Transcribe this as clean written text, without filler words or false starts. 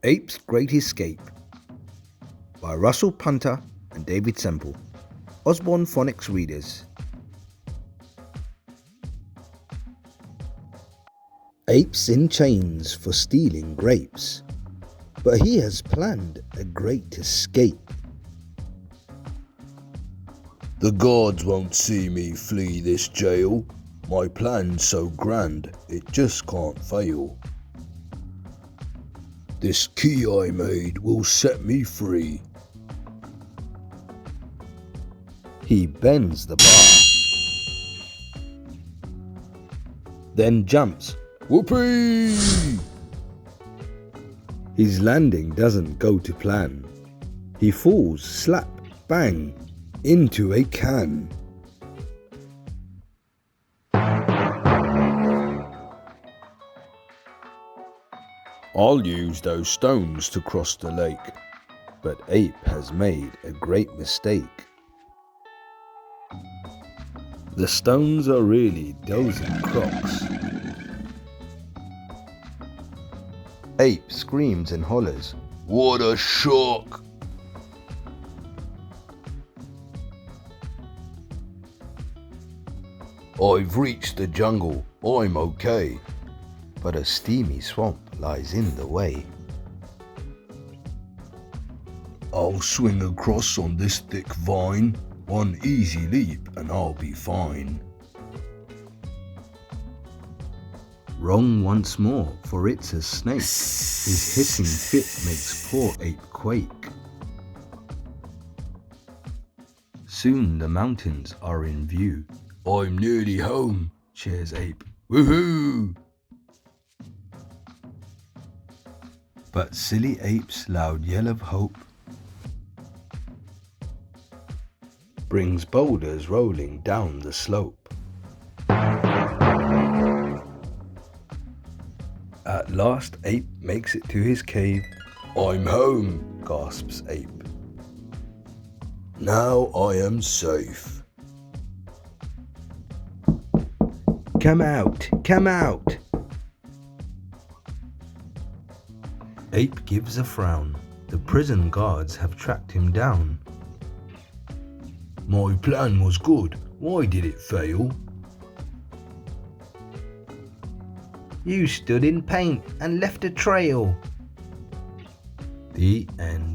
Ape's Great Escape by Russell Punter and David Semple, Osborne Phonics Readers. Ape's in chains for stealing grapes, but he has planned a great escape. The guards won't see me flee this jail. My plan's so grand, it just can't fail. This key I made will set me free. He bends the bar, then jumps. Whoopee! His landing doesn't go to plan. He falls slap bang into a can. I'll use those stones to cross the lake. But Ape has made a great mistake. The stones are really dozing crocs. Ape screams and hollers. What a shock! I've reached the jungle, I'm okay. But a steamy swamp lies in the way. I'll swing across on this thick vine. One easy leap and I'll be fine. Wrong once more, for it's a snake. His hissing fit makes poor Ape quake. Soon the mountains are in view. I'm nearly home, cheers Ape. Woohoo! But silly Ape's loud yell of hope brings boulders rolling down the slope. At last Ape makes it to his cave. I'm home, gasps Ape. Now I am safe. Come out, come out! Ape gives a frown. The prison guards have tracked him down. My plan was good. Why did it fail? You stood in paint and left a trail. The end.